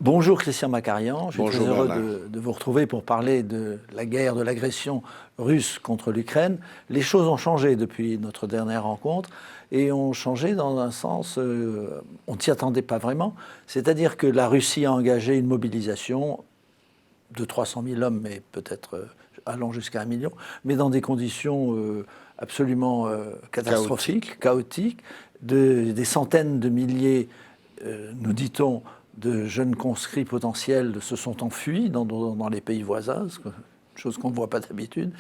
Bonjour Christian Macarian, je suis très Bonjour heureux Bernard. de vous retrouver pour parler de la guerre, de l'agression russe contre l'Ukraine. Les choses ont changé depuis notre dernière rencontre et ont changé dans un sens, on ne s'y attendait pas vraiment, c'est-à-dire que la Russie a engagé une mobilisation de 300 000 hommes, mais peut-être allant jusqu'à 1 million, mais dans des conditions absolument catastrophiques, chaotiques, des centaines de milliers, nous dit-on, de jeunes conscrits potentiels se sont enfuis dans les pays voisins, chose qu'on ne voit pas d'habitude.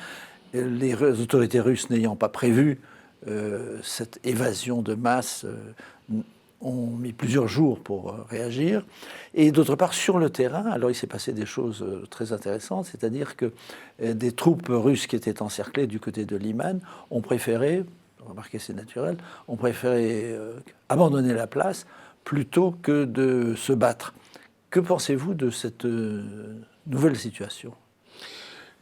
Les autorités russes n'ayant pas prévu cette évasion de masse ont mis plusieurs jours pour réagir. Et d'autre part, sur le terrain, alors il s'est passé des choses très intéressantes, c'est-à-dire que des troupes russes qui étaient encerclées du côté de Liman ont préféré, remarquez c'est naturel, ont préféré abandonner la place plutôt que de se battre. Que pensez-vous de cette nouvelle situation ?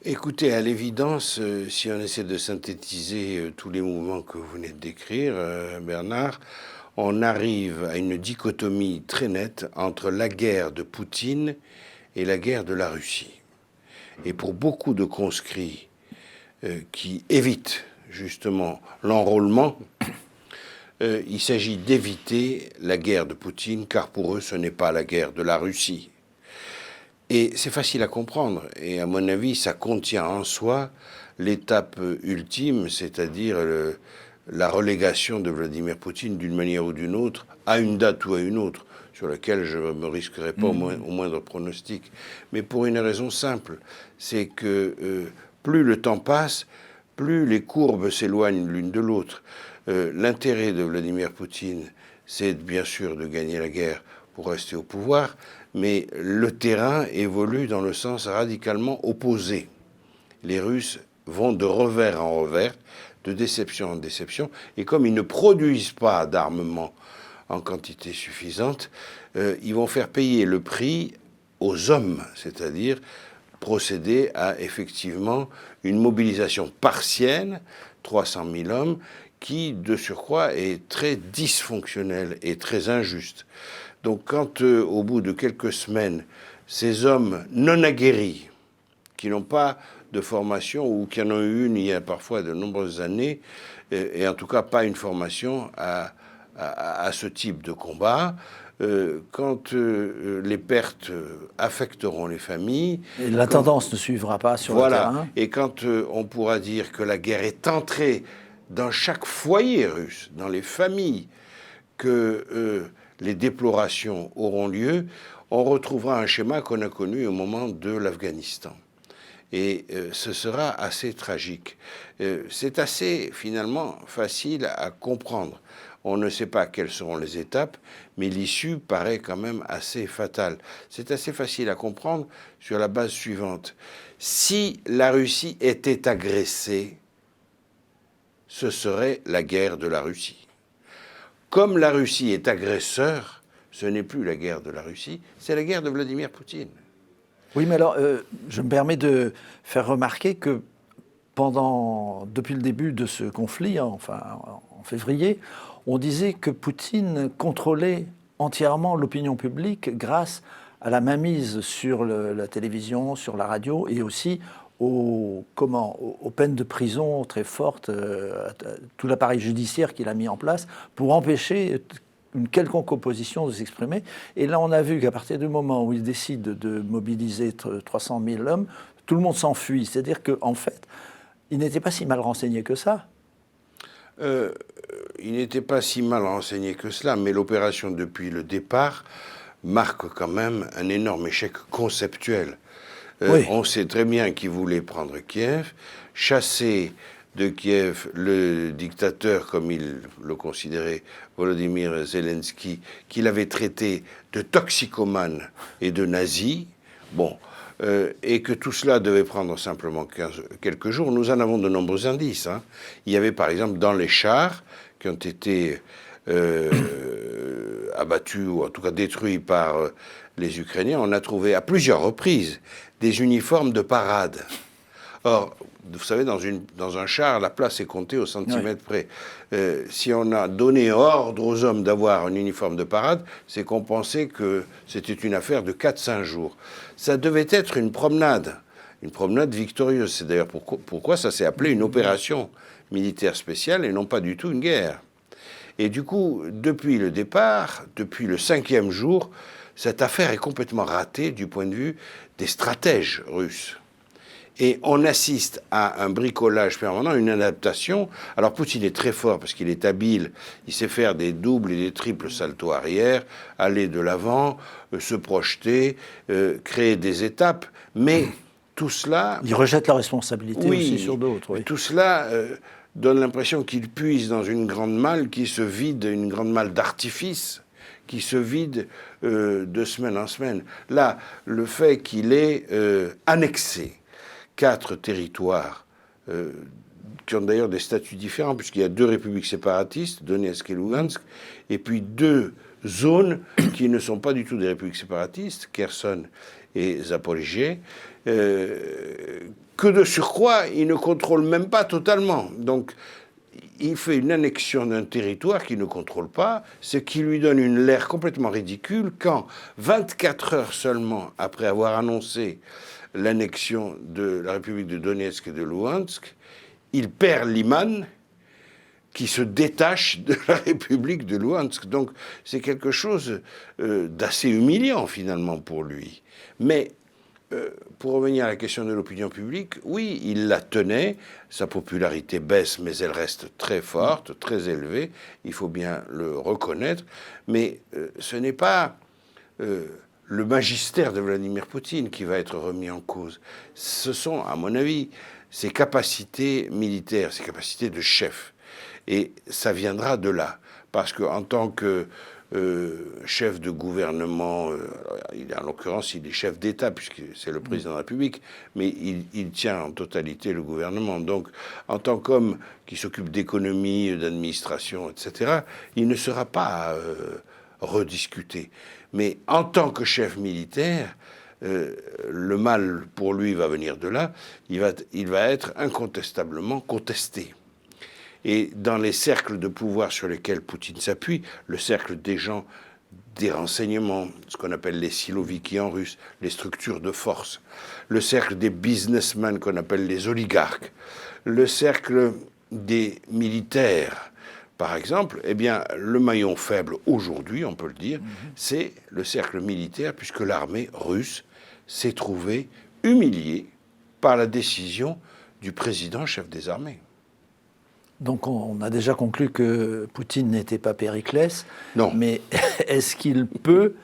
Écoutez, à l'évidence, si on essaie de synthétiser tous les mouvements que vous venez de décrire, Bernard, on arrive à une dichotomie très nette entre la guerre de Poutine et la guerre de la Russie. Et pour beaucoup de conscrits qui évitent justement l'enrôlement, il s'agit d'éviter la guerre de Poutine, car pour eux, ce n'est pas la guerre de la Russie. Et c'est facile à comprendre, et à mon avis, ça contient en soi l'étape ultime, c'est-à-dire la relégation de Vladimir Poutine d'une manière ou d'une autre, à une date ou à une autre, sur laquelle je ne me risquerai pas au moindre pronostic. Mais pour une raison simple, c'est que plus le temps passe, plus les courbes s'éloignent l'une de l'autre. L'intérêt de Vladimir Poutine, c'est bien sûr de gagner la guerre pour rester au pouvoir, mais le terrain évolue dans le sens radicalement opposé. Les Russes vont de revers en revers, de déception en déception, et comme ils ne produisent pas d'armement en quantité suffisante, ils vont faire payer le prix aux hommes, c'est-à-dire procéder à effectivement une mobilisation partielle, 300 000 hommes, qui, de surcroît, est très dysfonctionnel et très injuste. Donc quand, au bout de quelques semaines, ces hommes non aguerris, qui n'ont pas de formation ou qui en ont eu une il y a parfois de nombreuses années, et en tout cas pas une formation à ce type de combat, quand les pertes affecteront les familles... Et la tendance ne suivra pas sur le terrain. Et quand on pourra dire que la guerre est entrée dans chaque foyer russe, dans les familles, que les déplorations auront lieu, on retrouvera un schéma qu'on a connu au moment de l'Afghanistan. Et ce sera assez tragique. C'est assez, finalement, facile à comprendre. On ne sait pas quelles seront les étapes, mais l'issue paraît quand même assez fatale. C'est assez facile à comprendre sur la base suivante. Si la Russie était agressée, ce serait la guerre de la Russie. Comme la Russie est agresseur, ce n'est plus la guerre de la Russie, c'est la guerre de Vladimir Poutine. Oui, mais alors, je me permets de faire remarquer que depuis le début de ce conflit, enfin en février, on disait que Poutine contrôlait entièrement l'opinion publique grâce à la mainmise sur la télévision, sur la radio et aussi aux peines de prison très fortes, tout l'appareil judiciaire qu'il a mis en place pour empêcher une quelconque opposition de s'exprimer. Et là, on a vu qu'à partir du moment où il décide de mobiliser 300 000 hommes, tout le monde s'enfuit. C'est-à-dire qu'en fait, il n'était pas si mal renseigné que ça. Il n'était pas si mal renseigné que cela, mais l'opération depuis le départ marque quand même un énorme échec conceptuel. Oui. On sait très bien qu'il voulait prendre Kiev, chasser de Kiev le dictateur, comme il le considérait, Volodymyr Zelensky, qu'il avait traité de toxicomane et de nazi. Bon, et que tout cela devait prendre simplement quelques jours. Nous en avons de nombreux indices. Il y avait par exemple dans les chars qui ont été abattus ou en tout cas détruits par les Ukrainiens, on a trouvé à plusieurs reprises des uniformes de parade. Or, vous savez, dans un char, la place est comptée au centimètre près. Si on a donné ordre aux hommes d'avoir un uniforme de parade, c'est qu'on pensait que c'était une affaire de 4-5 jours. Ça devait être une promenade victorieuse. C'est d'ailleurs pourquoi ça s'est appelé une opération militaire spéciale et non pas du tout une guerre. Et du coup, depuis le départ, depuis le 5e jour, cette affaire est complètement ratée du point de vue des stratèges russes. Et on assiste à un bricolage permanent, une adaptation. Alors Poutine est très fort parce qu'il est habile, il sait faire des doubles et des triples saltos arrière, aller de l'avant, se projeter, créer des étapes, mais tout cela... Il rejette la responsabilité aussi sur d'autres. Oui. Tout cela donne l'impression qu'il puise dans une grande malle qui se vide, une grande malle d'artifice, qui se vide de semaine en semaine. Là, le fait qu'il ait annexé 4 territoires qui ont d'ailleurs des statuts différents, puisqu'il y a 2 républiques séparatistes, Donetsk et Lugansk, et puis 2 zones qui ne sont pas du tout des républiques séparatistes, Kherson et Zaporijie, que de surcroît, il ne contrôle même pas totalement. Donc, il fait une annexion d'un territoire qu'il ne contrôle pas, ce qui lui donne une l'air complètement ridicule quand, 24 heures seulement après avoir annoncé l'annexion de la République de Donetsk et de Luhansk, il perd Liman, qui se détache de la République de Luhansk. Donc c'est quelque chose d'assez humiliant finalement pour lui. Mais pour revenir à la question de l'opinion publique, oui, il la tenait, sa popularité baisse, mais elle reste très forte, très élevée, il faut bien le reconnaître, mais ce n'est pas le magistère de Vladimir Poutine qui va être remis en cause. Ce sont, à mon avis, ses capacités militaires, ses capacités de chef. Et ça viendra de là, parce qu'en tant que chef de gouvernement, en l'occurrence, il est chef d'État, puisque c'est le président de la République, mais il tient en totalité le gouvernement. Donc, en tant qu'homme qui s'occupe d'économie, d'administration, etc., il ne sera pas rediscuté. Mais en tant que chef militaire, le mal pour lui va venir de là, il va être incontestablement contesté. Et dans les cercles de pouvoir sur lesquels Poutine s'appuie, le cercle des gens des renseignements, ce qu'on appelle les siloviki en russe, les structures de force, le cercle des businessmen qu'on appelle les oligarques, le cercle des militaires, par exemple, eh bien, le maillon faible aujourd'hui, on peut le dire, c'est le cercle militaire, puisque l'armée russe s'est trouvée humiliée par la décision du président chef des armées. Donc on a déjà conclu que Poutine n'était pas Périclès. Non. Mais est-ce qu'il peut,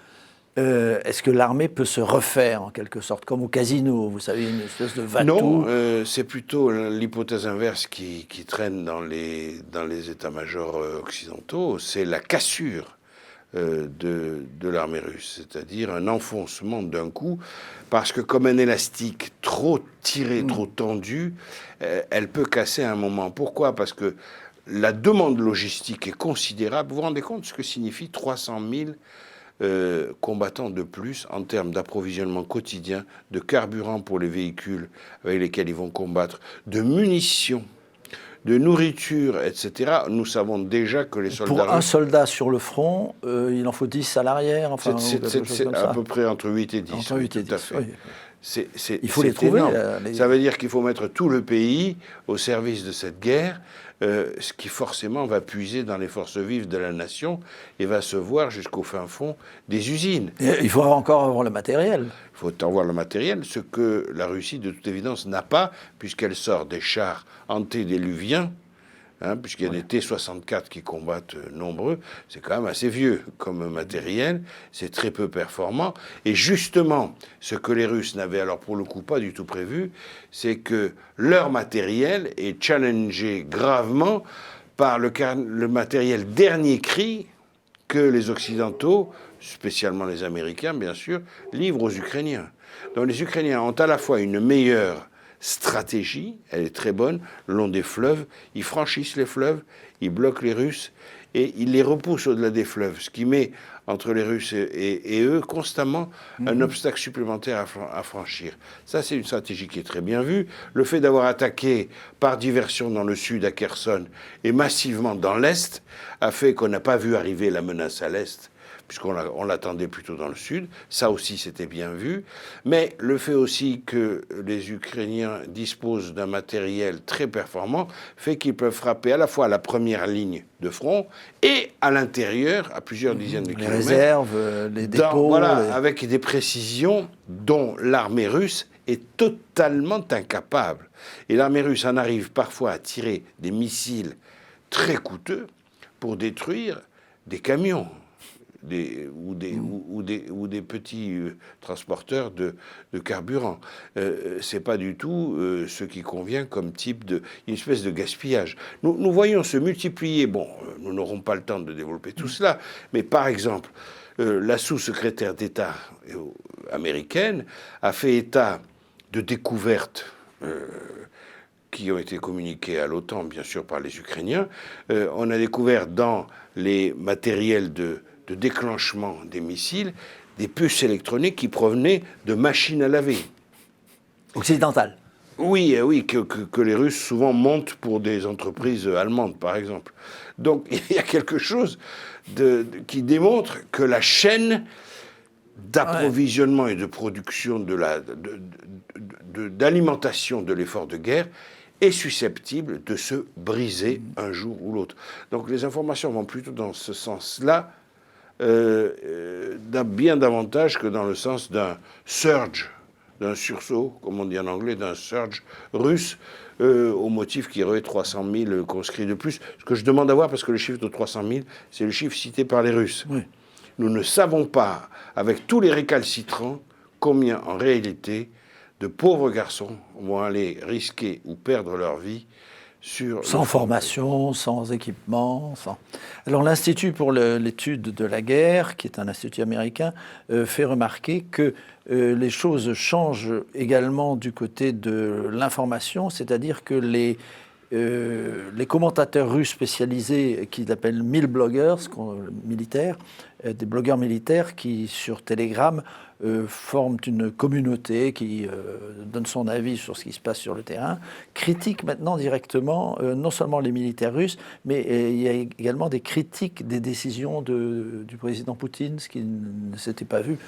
est-ce que l'armée peut se refaire en quelque sorte, comme au casino, vous savez, une espèce de va-tout? Non, c'est plutôt l'hypothèse inverse qui traîne dans les états-majors occidentaux, c'est la cassure de l'armée russe, c'est-à-dire un enfoncement d'un coup, parce que comme un élastique trop tiré, trop tendu, elle peut casser à un moment. Pourquoi? Parce que la demande logistique est considérable. Vous vous rendez compte ce que signifie 300 000 combattants de plus en termes d'approvisionnement quotidien, de carburant pour les véhicules avec lesquels ils vont combattre, de munitions, de nourriture, etc. Nous savons déjà que les soldats... Pour un soldat sur le front, il en faut 10 à l'arrière, enfin, c'est à peu près entre 8 et 10. Entre 8 et 10, tout à fait. Oui. Il faut les trouver. Ça veut dire qu'il faut mettre tout le pays au service de cette guerre, ce qui forcément va puiser dans les forces vives de la nation et va se voir jusqu'au fin fond des usines. Et il faut encore avoir le matériel. Il faut avoir le matériel, ce que la Russie, de toute évidence, n'a pas, puisqu'elle sort des chars antédiluviens, puisqu'il y a des T-64 qui combattent nombreux. C'est quand même assez vieux comme matériel, c'est très peu performant. Et justement, ce que les Russes n'avaient alors pour le coup pas du tout prévu, c'est que leur matériel est challengé gravement par le matériel dernier cri que les Occidentaux, spécialement les Américains bien sûr, livrent aux Ukrainiens. Donc les Ukrainiens ont à la fois une meilleure stratégie, elle est très bonne, le long des fleuves, ils franchissent les fleuves, ils bloquent les Russes, et il les repousse au-delà des fleuves, ce qui met entre les Russes et eux constamment un obstacle supplémentaire à franchir. Ça, c'est une stratégie qui est très bien vue. Le fait d'avoir attaqué par diversion dans le sud à Kherson et massivement dans l'est a fait qu'on n'a pas vu arriver la menace à l'est, puisqu'on l'attendait plutôt dans le sud. Ça aussi, c'était bien vu. Mais le fait aussi que les Ukrainiens disposent d'un matériel très performant fait qu'ils peuvent frapper à la fois à la première ligne de front et à l'intérieur, à plusieurs dizaines de kilomètres. Les réserves, les dépôts. Voilà, avec des précisions dont l'armée russe est totalement incapable. Et l'armée russe en arrive parfois à tirer des missiles très coûteux pour détruire des camions. Ou des petits transporteurs de carburant. C'est pas du tout ce qui convient comme type une espèce de gaspillage. Nous voyons se multiplier, nous n'aurons pas le temps de développer tout cela, mais par exemple, la sous-secrétaire d'État américaine a fait état de découvertes qui ont été communiquées à l'OTAN, bien sûr, par les Ukrainiens. On a découvert dans les matériels de déclenchement des missiles, des puces électroniques qui provenaient de machines à laver. Occidentales. Oui, que les Russes souvent montent pour des entreprises allemandes, par exemple. Donc il y a quelque chose qui démontre que la chaîne d'approvisionnement et de production d'alimentation de l'effort de guerre est susceptible de se briser un jour ou l'autre. Donc les informations vont plutôt dans ce sens-là, bien davantage que dans le sens d'un surge, d'un sursaut, comme on dit en anglais, d'un surge russe, au motif qu'il y aurait 300 000 conscrits de plus. Ce que je demande à voir, parce que le chiffre de 300 000, c'est le chiffre cité par les Russes. Oui. Nous ne savons pas, avec tous les récalcitrants, combien en réalité de pauvres garçons vont aller risquer ou perdre leur vie sans formation, sans équipement. Alors l'Institut pour l'étude de la guerre, qui est un institut américain, fait remarquer que les choses changent également du côté de l'information, c'est-à-dire que les commentateurs russes spécialisés, qu'ils appellent milbloggers, militaires, des blogueurs militaires qui, sur Telegram, forment une communauté qui donne son avis sur ce qui se passe sur le terrain, critiquent maintenant directement non seulement les militaires russes, mais il y a également des critiques des décisions du président Poutine, ce qui ne s'était pas vu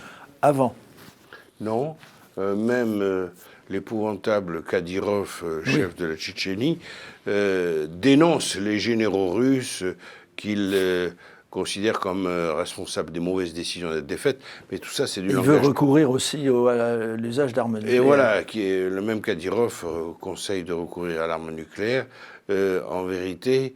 avant. Non, même l'épouvantable Kadyrov, chef de la Tchétchénie, dénonce les généraux russes qu'il considère comme responsable des mauvaises décisions des défaites, mais tout ça c'est du langage. Il veut recourir aussi à l'usage d'armes nucléaires. Et voilà, qui est le même Kadyrov conseille de recourir à l'arme nucléaire. En vérité,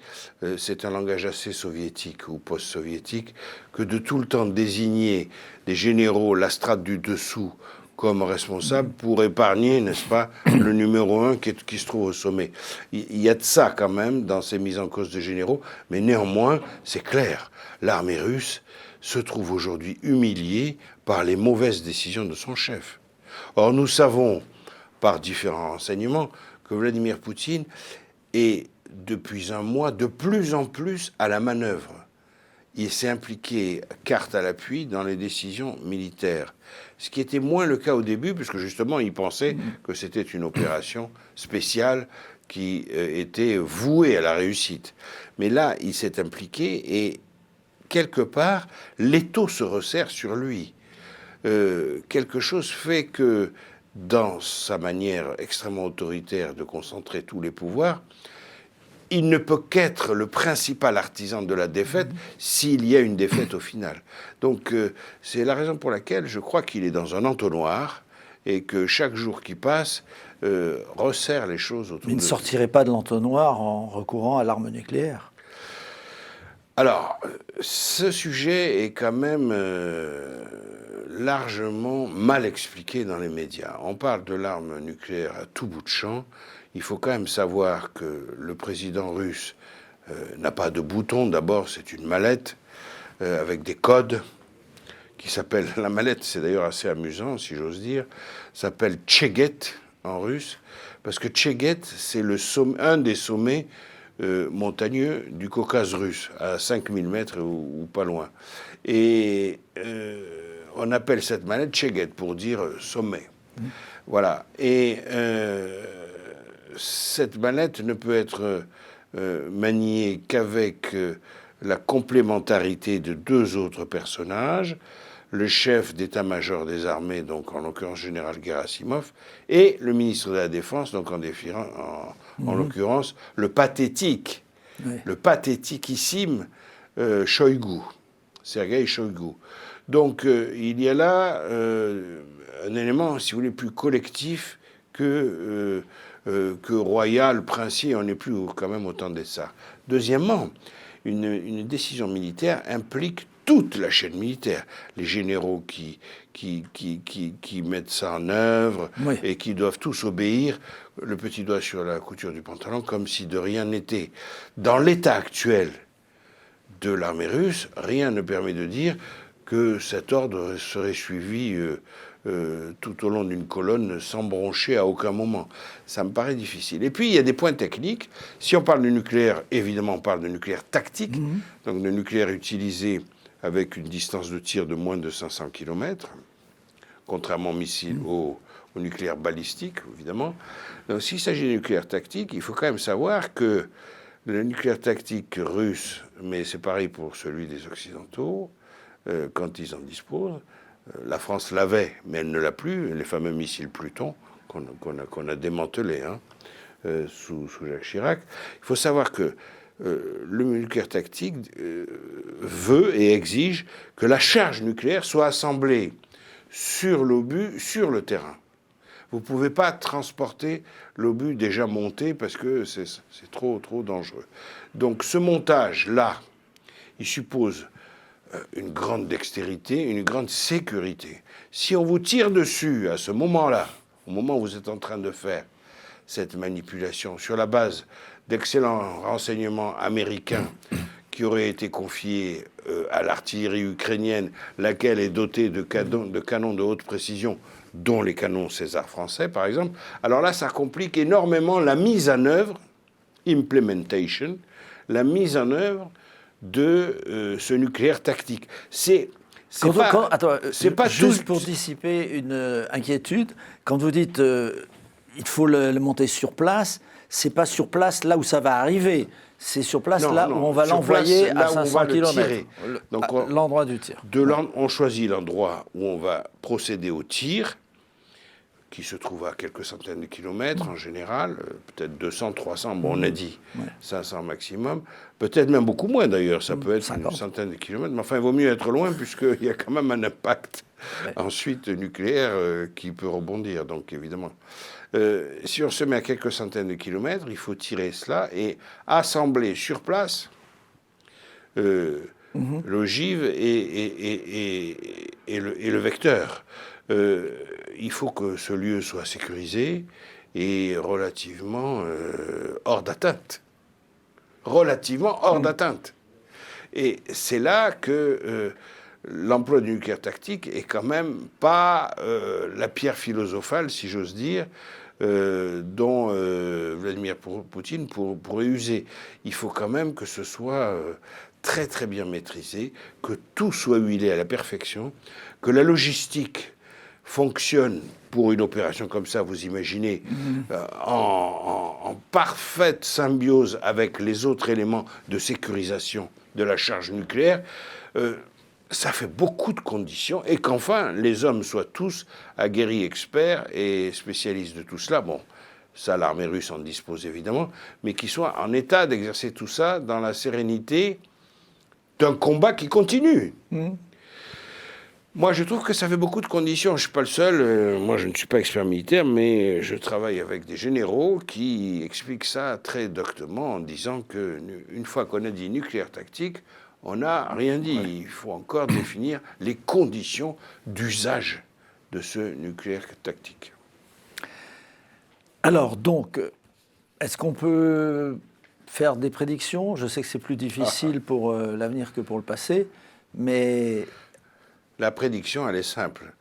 c'est un langage assez soviétique ou post-soviétique que de tout le temps désigner des généraux, la strate du dessous, comme responsable pour épargner, n'est-ce pas, le numéro 1 qui se trouve au sommet. Il y a de ça quand même dans ces mises en cause de généraux, mais néanmoins, c'est clair, l'armée russe se trouve aujourd'hui humiliée par les mauvaises décisions de son chef. Or, nous savons, par différents renseignements, que Vladimir Poutine est, depuis un mois, de plus en plus à la manœuvre. Il s'est impliqué, carte à l'appui, dans les décisions militaires. Ce qui était moins le cas au début, puisque justement, il pensait que c'était une opération spéciale qui était vouée à la réussite. Mais là, il s'est impliqué et, quelque part, l'étau se resserre sur lui. Quelque chose fait que, dans sa manière extrêmement autoritaire de concentrer tous les pouvoirs, il ne peut qu'être le principal artisan de la défaite s'il y a une défaite au final. Donc c'est la raison pour laquelle je crois qu'il est dans un entonnoir et que chaque jour qui passe resserre les choses autour de lui. Il ne sortirait pas de l'entonnoir en recourant à l'arme nucléaire. Alors, ce sujet est quand même largement mal expliqué dans les médias. On parle de l'arme nucléaire à tout bout de champ. Il faut quand même savoir que le président russe n'a pas de bouton. D'abord, c'est une mallette avec des codes qui s'appelle... La mallette, c'est d'ailleurs assez amusant, si j'ose dire, s'appelle Tcheget en russe, parce que Tcheget, c'est un des sommets montagneux du Caucase russe, à 5000 mètres ou pas loin. Et on appelle cette manette Cheget pour dire sommet. Voilà. Et cette manette ne peut être maniée qu'avec la complémentarité de deux autres personnages, le chef d'état-major des armées, donc en l'occurrence général Gerasimov, et le ministre de la Défense, donc en l'occurrence le pathétique, le pathétiquissime Shoigu, Sergueï Shoigu. Donc il y a là un élément, si vous voulez, plus collectif que royal, princier, on n'est plus quand même au temps des tsars. Deuxièmement, une décision militaire implique toute la chaîne militaire, les généraux qui mettent ça en œuvre et qui doivent tous obéir, le petit doigt sur la couture du pantalon, comme si de rien n'était. Dans l'état actuel de l'armée russe, rien ne permet de dire que cet ordre serait suivi tout au long d'une colonne sans broncher à aucun moment. Ça me paraît difficile. Et puis, il y a des points techniques. Si on parle de nucléaire, évidemment, on parle de nucléaire tactique, donc de nucléaire utilisé avec une distance de tir de moins de 500 km, contrairement au nucléaire balistique, évidemment. Donc, s'il s'agit de nucléaire tactique, il faut quand même savoir que le nucléaire tactique russe, mais c'est pareil pour celui des Occidentaux, quand ils en disposent, la France l'avait, mais elle ne l'a plus, les fameux missiles Pluton qu'on a démantelés sous Jacques Chirac. Il faut savoir que le nucléaire tactique veut et exige que la charge nucléaire soit assemblée sur l'obus, sur le terrain. Vous ne pouvez pas transporter l'obus déjà monté parce que c'est trop dangereux. Donc ce montage-là, il suppose une grande dextérité, une grande sécurité. Si on vous tire dessus à ce moment-là, au moment où vous êtes en train de faire cette manipulation, sur la base d'excellents renseignements américains qui auraient été confiés à l'artillerie ukrainienne, laquelle est dotée de canons de haute précision, dont les canons César français, par exemple, alors là, ça complique énormément la mise en œuvre, implementation, la mise en œuvre de ce nucléaire tactique. C'est pas juste tout... pour dissiper une inquiétude, quand vous dites il faut le monter sur place, c'est pas sur place là où ça va arriver, c'est sur place où on va l'envoyer à 500 km. Donc l'endroit du tir. On choisit l'endroit où on va procéder au tir, qui se trouve à quelques centaines de kilomètres en général, peut-être 200, 300, bon, on a dit 500 maximum, peut-être même beaucoup moins d'ailleurs, ça peut être 50. Une centaine de kilomètres, mais enfin il vaut mieux être loin puisqu'il y a quand même un impact ensuite nucléaire qui peut rebondir, donc évidemment. Si on se met à quelques centaines de kilomètres, il faut tirer cela et assembler sur place l'ogive et le vecteur. Il faut que ce lieu soit sécurisé et relativement hors d'atteinte. Relativement hors d'atteinte. Et c'est là que l'emploi du nucléaire tactique est quand même pas la pierre philosophale, si j'ose dire, dont Vladimir Poutine pourrait user. Il faut quand même que ce soit très très bien maîtrisé, que tout soit huilé à la perfection, que la logistique fonctionne pour une opération comme ça, vous imaginez, en parfaite symbiose avec les autres éléments de sécurisation de la charge nucléaire, ça fait beaucoup de conditions, et qu'enfin, les hommes soient tous aguerris, experts et spécialistes de tout cela. Bon, ça, l'armée russe en dispose évidemment, mais qu'ils soient en état d'exercer tout ça dans la sérénité d'un combat qui continue. Moi, je trouve que ça fait beaucoup de conditions. Je ne suis pas le seul. Moi, je ne suis pas expert militaire, mais je travaille avec des généraux qui expliquent ça très doctement en disant qu'une fois qu'on a dit nucléaire tactique, on n'a rien dit. Il faut encore définir les conditions d'usage de ce nucléaire tactique. Alors, donc, est-ce qu'on peut faire des prédictions? Je sais que c'est plus difficile pour l'avenir que pour le passé, mais... La prédiction, elle est simple.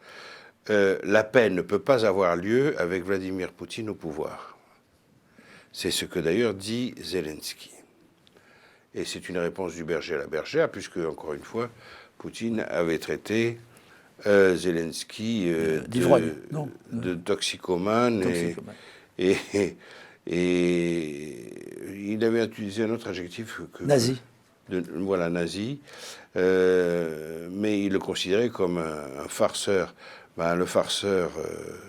La paix ne peut pas avoir lieu avec Vladimir Poutine au pouvoir. C'est ce que d'ailleurs dit Zelensky. Et c'est une réponse du berger à la bergère, puisque, encore une fois, Poutine avait traité Zelensky de toxicomane. Et il avait utilisé un autre adjectif nazi. Voilà, nazi. Mais il le considérait comme un farceur. Ben, le farceur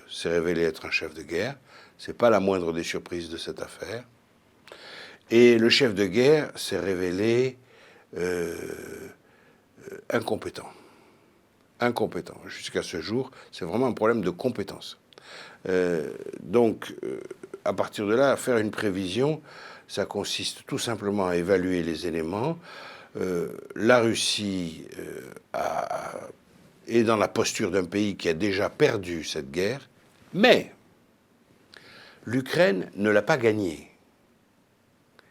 s'est révélé être un chef de guerre. C'est pas la moindre des surprises de cette affaire. Et le chef de guerre s'est révélé incompétent. Incompétent. Jusqu'à ce jour, c'est vraiment un problème de compétence. Donc, à partir de là, faire une prévision, ça consiste tout simplement à évaluer les éléments. La Russie est dans la posture d'un pays qui a déjà perdu cette guerre, mais l'Ukraine ne l'a pas gagnée.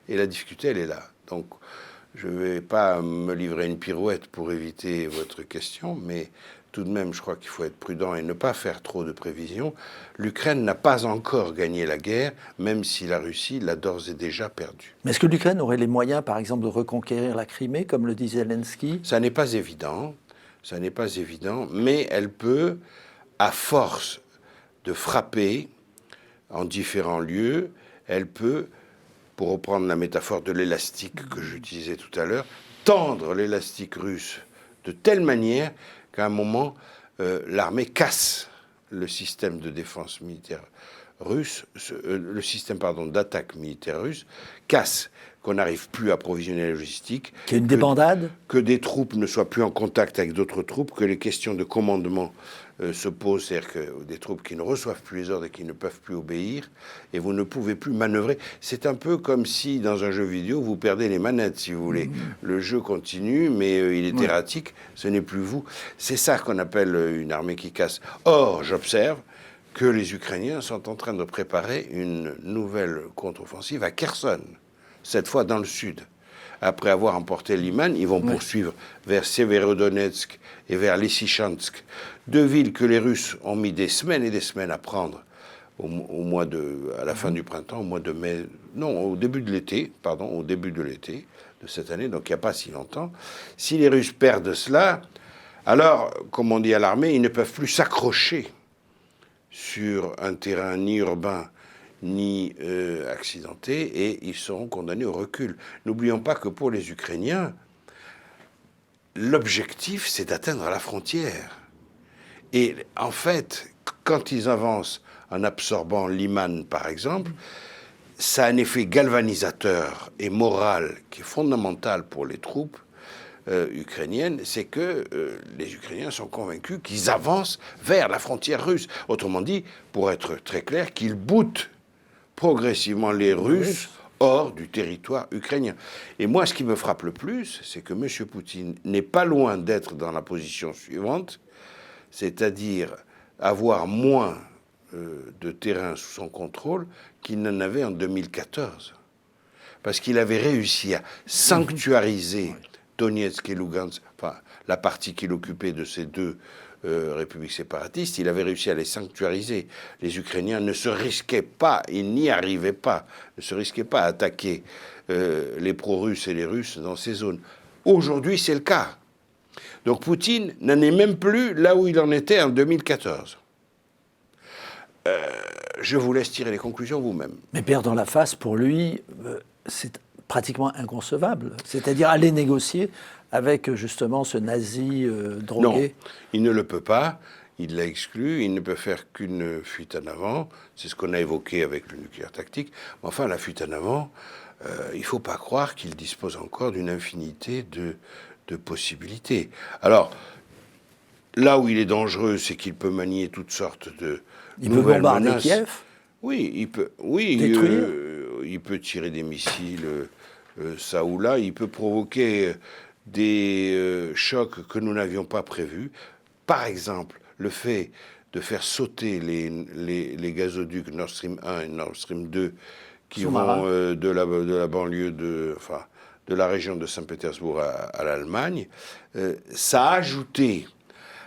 Et la difficulté, elle est là. Donc, je ne vais pas me livrer une pirouette pour éviter votre question, mais tout de même, je crois qu'il faut être prudent et ne pas faire trop de prévisions. L'Ukraine n'a pas encore gagné la guerre, même si la Russie l'a d'ores et déjà perdue. Mais est-ce que l'Ukraine aurait les moyens, par exemple, de reconquérir la Crimée, comme le dit Zelensky ? Ça n'est pas évident. Ça n'est pas évident, mais elle peut, à force de frapper en différents lieux, elle peut, pour reprendre la métaphore de l'élastique que j'utilisais tout à l'heure, tendre l'élastique russe de telle manière qu'à un moment, l'armée casse le système de défense militaire russe, le système d'attaque militaire russe, casse, qu'on n'arrive plus à approvisionner la logistique. Qu'il y ait une débandade ? Que des troupes ne soient plus en contact avec d'autres troupes, que les questions de commandement se posent, c'est-à-dire que des troupes qui ne reçoivent plus les ordres et qui ne peuvent plus obéir, et vous ne pouvez plus manœuvrer. C'est un peu comme si, dans un jeu vidéo, vous perdez les manettes, si vous voulez. Le jeu continue, mais il est erratique, ce n'est plus vous. C'est ça qu'on appelle une armée qui casse. Or, j'observe que les Ukrainiens sont en train de préparer une nouvelle contre-offensive à Kherson, cette fois dans le sud. Après avoir emporté Liman, ils vont poursuivre vers Severodonetsk et vers Lysychansk, deux villes que les Russes ont mis des semaines et des semaines à prendre à la fin du printemps, au mois de mai, non, au début de l'été de cette année, donc il n'y a pas si longtemps. Si les Russes perdent cela, alors, comme on dit à l'armée, ils ne peuvent plus s'accrocher sur un terrain ni urbain ni accidentés, et ils seront condamnés au recul. N'oublions pas que pour les Ukrainiens, l'objectif, c'est d'atteindre la frontière. Et en fait, quand ils avancent en absorbant Liman, par exemple, ça a un effet galvanisateur et moral qui est fondamental pour les troupes ukrainiennes, c'est que les Ukrainiens sont convaincus qu'ils avancent vers la frontière russe. Autrement dit, pour être très clair, qu'ils boutent progressivement les Russes hors du territoire ukrainien. Et moi, ce qui me frappe le plus, c'est que M. Poutine n'est pas loin d'être dans la position suivante, c'est-à-dire avoir moins de terrain sous son contrôle qu'il n'en avait en 2014. Parce qu'il avait réussi à sanctuariser Donetsk et Lugansk, enfin la partie qu'il occupait de ces deux républiques séparatistes, il avait réussi à les sanctuariser. Les Ukrainiens ne se risquaient pas, ils n'y arrivaient pas, ne se risquaient pas à attaquer les pro-russes et les Russes dans ces zones. Aujourd'hui, c'est le cas. Donc Poutine n'en est même plus là où il en était en 2014. Je vous laisse tirer les conclusions vous-même. Mais perdre la face, pour lui, c'est pratiquement inconcevable. C'est-à-dire aller négocier avec justement ce nazi drogué. Non, il ne le peut pas. Il l'a exclu. Il ne peut faire qu'une fuite en avant. C'est ce qu'on a évoqué avec le nucléaire tactique. Mais enfin, la fuite en avant, il ne faut pas croire qu'il dispose encore d'une infinité de possibilités. Alors, là où il est dangereux, c'est qu'il peut manier toutes sortes de nouvelles menaces. Il peut bombarder Kiev. Oui, il peut. Oui, il peut tirer des missiles ça ou là. Il peut provoquer des chocs que nous n'avions pas prévus. Par exemple, le fait de faire sauter les gazoducs Nord Stream 1 et Nord Stream 2 qui vont de la banlieue de la région de Saint-Pétersbourg à l'Allemagne, ça a ajouté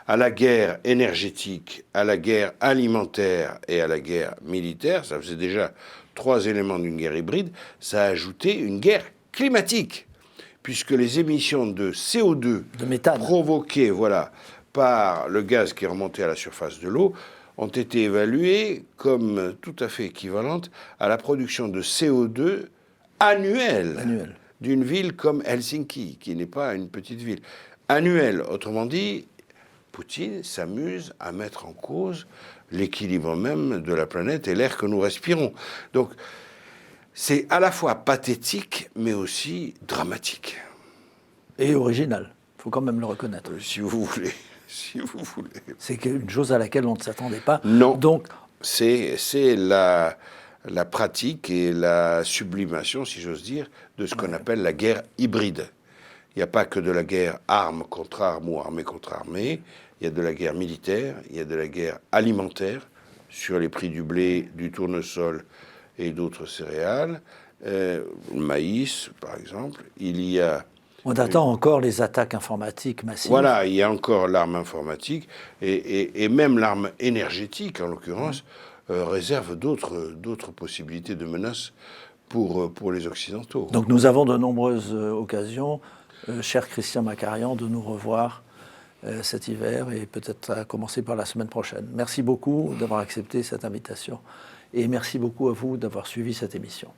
à la guerre énergétique, à la guerre alimentaire et à la guerre militaire. Ça faisait déjà 3 éléments d'une guerre hybride. Ça a ajouté une guerre climatique. puisque les émissions de CO2 De méthane. provoquées par le gaz qui est remonté à la surface de l'eau ont été évaluées comme tout à fait équivalentes à la production de CO2 annuelle. D'une ville comme Helsinki, qui n'est pas une petite ville. Annuelle, autrement dit, Poutine s'amuse à mettre en cause l'équilibre même de la planète et l'air que nous respirons. Donc, c'est à la fois pathétique, mais aussi dramatique. Et original, il faut quand même le reconnaître. Si vous voulez. Si vous voulez. C'est une chose à laquelle on ne s'attendait pas. Non. Donc, c'est la pratique et la sublimation, si j'ose dire, de ce qu'on appelle la guerre hybride. Il n'y a pas que de la guerre arme contre arme ou armée contre armée. Il y a de la guerre militaire, il y a de la guerre alimentaire sur les prix du blé, du tournesol et d'autres céréales. Le maïs, par exemple. Il y a... On attend encore les attaques informatiques massives. Voilà, il y a encore l'arme informatique et même l'arme énergétique, en l'occurrence, réserve d'autres possibilités de menaces pour les Occidentaux. Donc nous avons de nombreuses occasions, cher Christian Macarian, de nous revoir cet hiver et peut-être à commencer par la semaine prochaine. Merci beaucoup d'avoir accepté cette invitation et merci beaucoup à vous d'avoir suivi cette émission.